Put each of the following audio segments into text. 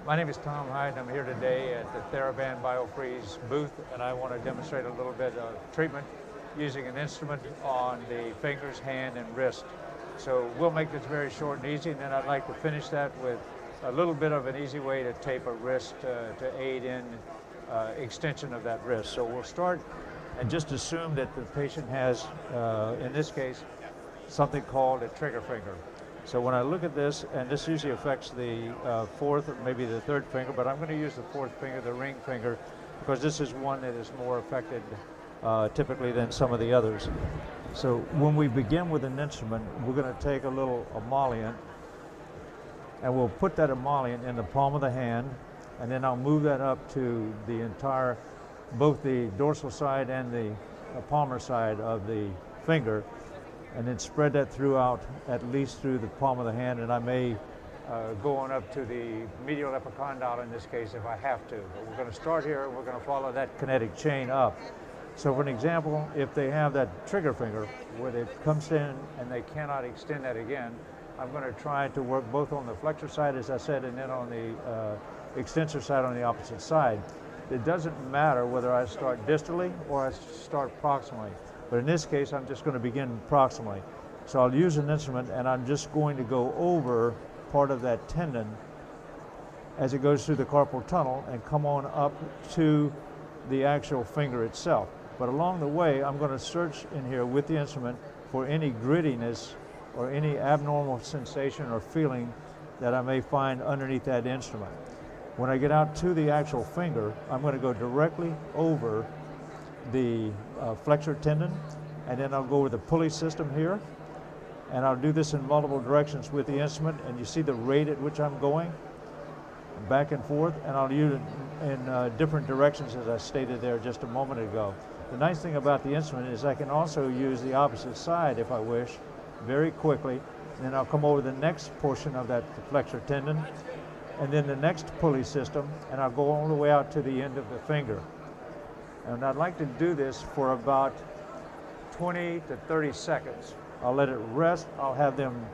My name is Tom Hyde. I'm here today at the TheraBand BioFreeze booth, and I want to demonstrate a little bit of treatment using an instrument on the fingers, hand, and wrist. So we'll make this very short and easy, and then I'd like to finish that with a little bit of an easy way to tape a wrist to aid in extension of that wrist. So we'll start and just assume that the patient has, in this case, something called a trigger finger. So when I look at this, and this usually affects the fourth or maybe the third finger, but I'm going to use the fourth finger, the ring finger, because this is one that is more affected typically than some of the others. So when we begin with an instrument, we're going to take a little emollient, and we'll put that emollient in the palm of the hand, and then I'll move that up to the entire, both the dorsal side and the palmar side of the finger, and then spread that throughout, at least through the palm of the hand, and I may go on up to the medial epicondyle in this case if I have to. But we're going to start here, and we're going to follow that kinetic chain up. So for an example, if they have that trigger finger where it comes in and they cannot extend that again, I'm going to try to work both on the flexor side, as I said, and then on the extensor side on the opposite side. It doesn't matter whether I start distally or I start proximally. But in this case, I'm just going to begin proximally. So I'll use an instrument, and I'm just going to go over part of that tendon as it goes through the carpal tunnel and come on up to the actual finger itself. But along the way, I'm going to search in here with the instrument for any grittiness or any abnormal sensation or feeling that I may find underneath that instrument. When I get out to the actual finger, I'm going to go directly over the flexor tendon, and then I'll go with the pulley system here, and I'll do this in multiple directions with the instrument, and you see the rate at which I'm going back and forth, and I'll use it in different directions as I stated there just a moment ago. The nice thing about the instrument is I can also use the opposite side if I wish very quickly, and then I'll come over the next portion of that flexor tendon, and then the next pulley system, and I'll go all the way out to the end of the finger. And I'd like to do this for about 20 to 30 seconds. I'll let it rest. I'll have them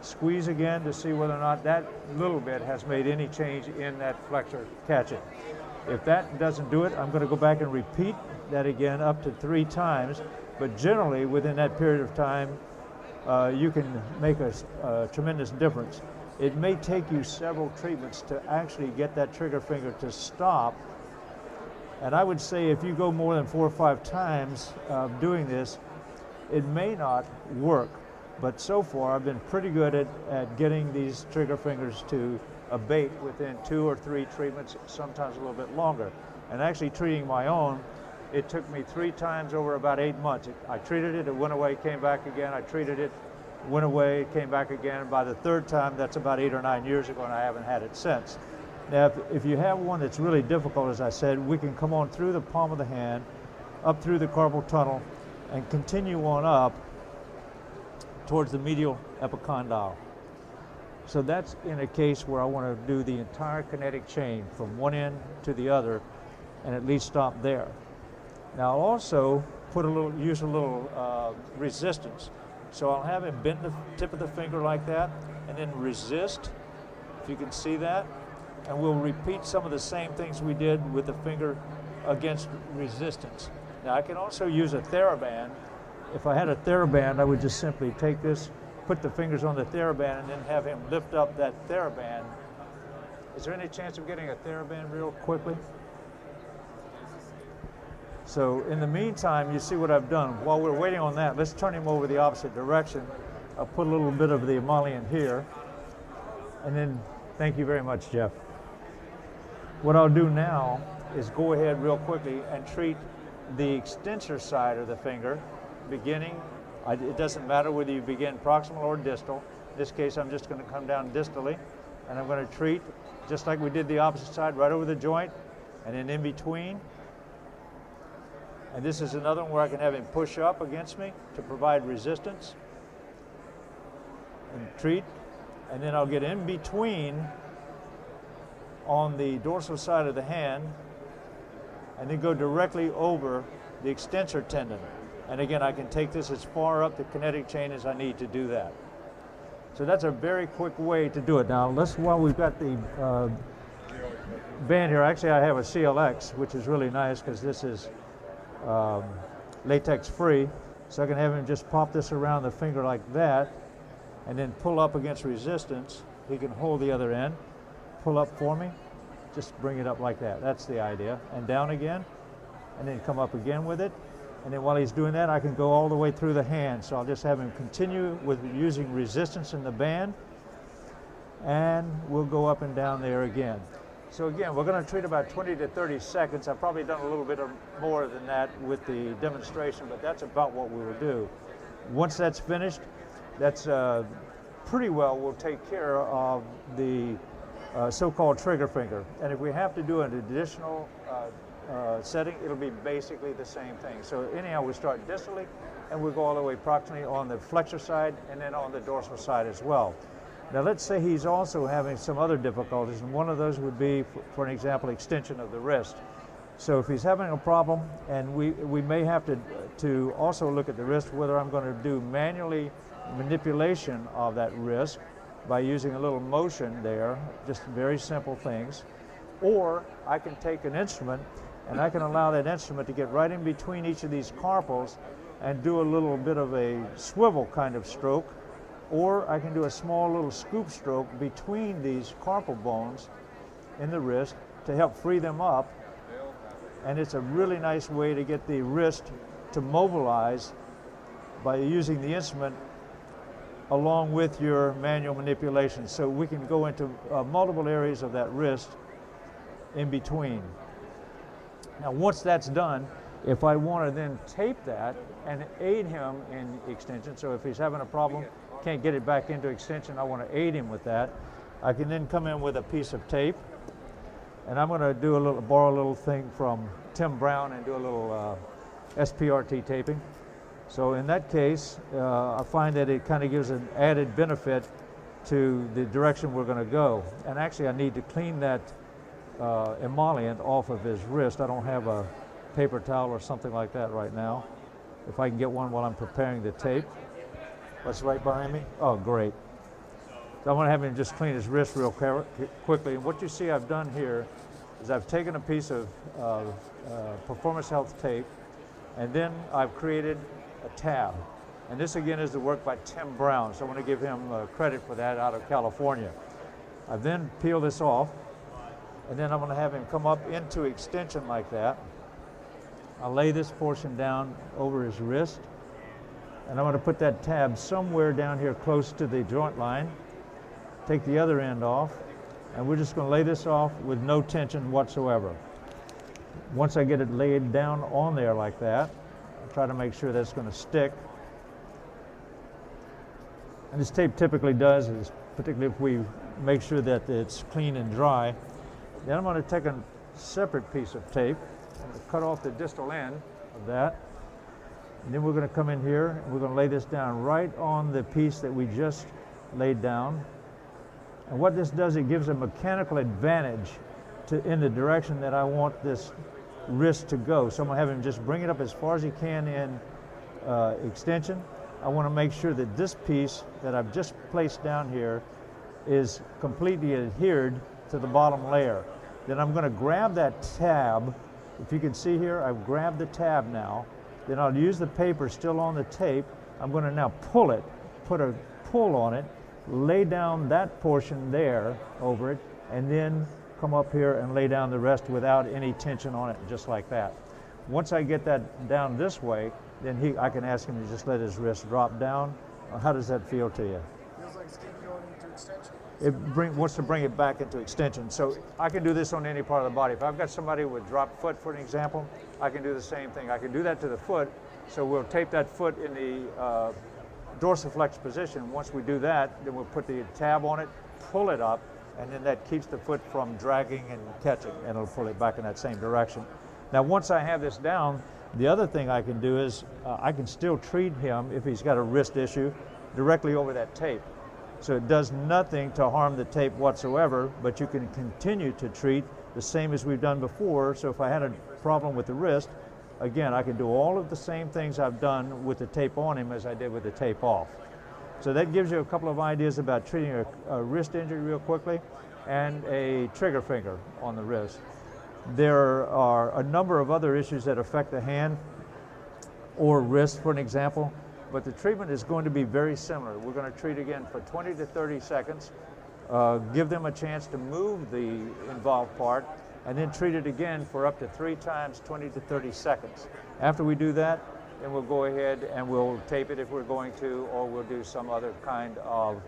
squeeze again to see whether or not that little bit has made any change in that flexor catching. If that doesn't do it, I'm going to go back and repeat that again up to 3 times. But generally, within that period of time, you can make a tremendous difference. It may take you several treatments to actually get that trigger finger to stop. And I would say if you go more than 4 or 5 times doing this, it may not work. But so far, I've been pretty good at getting these trigger fingers to abate within 2 or 3 treatments, sometimes a little bit longer. And actually treating my own, it took me 3 times over about 8 months. I treated it, it went away, came back again. I treated it, went away, came back again. By the 3rd time, that's about 8 or 9 years ago, and I haven't had it since. Now, if you have one that's really difficult, as I said, we can come on through the palm of the hand, up through the carpal tunnel, and continue on up towards the medial epicondyle. So that's in a case where I want to do the entire kinetic chain from one end to the other, and at least stop there. Now, I'll also use a little resistance. So I'll have him bend the tip of the finger like that, and then resist, if you can see that. And we'll repeat some of the same things we did with the finger against resistance. Now I can also use a TheraBand. If I had a TheraBand, I would just simply take this, put the fingers on the TheraBand, and then have him lift up that TheraBand. Is there any chance of getting a TheraBand real quickly? So in the meantime, you see what I've done. While we're waiting on that, let's turn him over the opposite direction. I'll put a little bit of the emollient here. And then, thank you very much, Jeff. What I'll do now is go ahead real quickly and treat the extensor side of the finger, beginning, it doesn't matter whether you begin proximal or distal. In this case, I'm just going to come down distally, and I'm going to treat, just like we did the opposite side, right over the joint, and then in between. And this is another one where I can have him push up against me to provide resistance, and treat, and then I'll get in between on the dorsal side of the hand, and then go directly over the extensor tendon. And again, I can take this as far up the kinetic chain as I need to do that. So that's a very quick way to do it. Now, while we've got the band here, actually I have a CLX, which is really nice because this is latex free. So I can have him just pop this around the finger like that and then pull up against resistance. He can hold the other end, pull up for me, just bring it up like that. That's the idea. And down again, and then come up again with it. And then while he's doing that, I can go all the way through the hand. So I'll just have him continue with using resistance in the band, and we'll go up and down there again. So again, we're going to treat about 20 to 30 seconds. I've probably done a little bit more than that with the demonstration, but that's about what we will do. Once that's finished, that's pretty well will take care of the so-called trigger finger. And if we have to do an additional setting, it'll be basically the same thing. So anyhow, we start distally and we'll go all the way proximally on the flexor side and then on the dorsal side as well. Now let's say he's also having some other difficulties, and one of those would be, for an example, extension of the wrist. So if he's having a problem, and we may have to also look at the wrist, whether I'm going to do manually manipulation of that wrist by using a little motion there, just very simple things, or I can take an instrument and I can allow that instrument to get right in between each of these carpals and do a little bit of a swivel kind of stroke, or I can do a small little scoop stroke between these carpal bones in the wrist to help free them up. And it's a really nice way to get the wrist to mobilize by using the instrument along with your manual manipulation. So we can go into multiple areas of that wrist in between. Now once that's done, if I want to then tape that and aid him in extension, so if he's having a problem, can't get it back into extension, I want to aid him with that, I can then come in with a piece of tape, and I'm going to borrow a little thing from Tim Brown and do a little SPRT taping. So in that case, I find that it kind of gives an added benefit to the direction we're going to go. And actually I need to clean that emollient off of his wrist. I don't have a paper towel or something like that right now. If I can get one while I'm preparing the tape. What's right behind me? Oh, great. So I'm going to have him just clean his wrist real quickly. And what you see I've done here is I've taken a piece of Performance Health tape, and then I've created a tab. And this again is the work by Tim Brown, so I want to give him credit for that out of California. I've then peeled this off, and then I'm going to have him come up into extension like that. I'll lay this portion down over his wrist, and I'm going to put that tab somewhere down here close to the joint line. Take the other end off, and we're just going to lay this off with no tension whatsoever. Once I get it laid down on there like that, I'll try to make sure that's going to stick. And this tape typically does, is particularly if we make sure that it's clean and dry. Then I'm going to take a separate piece of tape and cut off the distal end of that. And then we're going to come in here and we're going to lay this down right on the piece that we just laid down. And what this does, it gives a mechanical advantage in the direction that I want this wrist to go. So I'm going to have him just bring it up as far as he can in extension. I want to make sure that this piece that I've just placed down here is completely adhered to the bottom layer. Then I'm going to grab that tab. If you can see here, I've grabbed the tab now. Then I'll use the paper still on the tape. I'm going to now pull it, put a pull on it, lay down that portion there over it, and then come up here and lay down the rest without any tension on it, just like that. Once I get that down this way, then I can ask him to just let his wrist drop down. How does that feel to you? Feels like it's going into extension. It wants to bring it back into extension. So I can do this on any part of the body. If I've got somebody with dropped foot, for an example, I can do the same thing. I can do that to the foot. So we'll tape that foot in the dorsiflex position. Once we do that, then we'll put the tab on it, pull it up, and then that keeps the foot from dragging and catching, and it'll pull it back in that same direction. Now, once I have this down, the other thing I can do is I can still treat him if he's got a wrist issue directly over that tape. So it does nothing to harm the tape whatsoever, but you can continue to treat the same as we've done before. So if I had a problem with the wrist, again, I can do all of the same things I've done with the tape on him as I did with the tape off. So that gives you a couple of ideas about treating a wrist injury real quickly. and a trigger finger on the wrist. There are a number of other issues that affect the hand or wrist, for an example, but the treatment is going to be very similar. We're going to treat again for 20 to 30 seconds, give them a chance to move the involved part, and then treat it again for up to 3 times 20 to 30 seconds. After we do that, then we'll go ahead and we'll tape it if we're going to, or we'll do some other kind of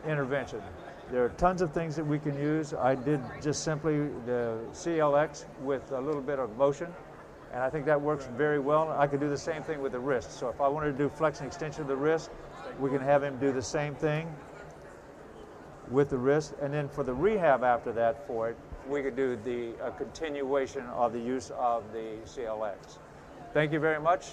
intervention. There are tons of things that we can use. I did just simply the CLX with a little bit of motion, and I think that works very well. I could do the same thing with the wrist. So if I wanted to do flexion extension of the wrist, we can have him do the same thing with the wrist. And then for the rehab after that for it, we could do a continuation of the use of the CLX. Thank you very much.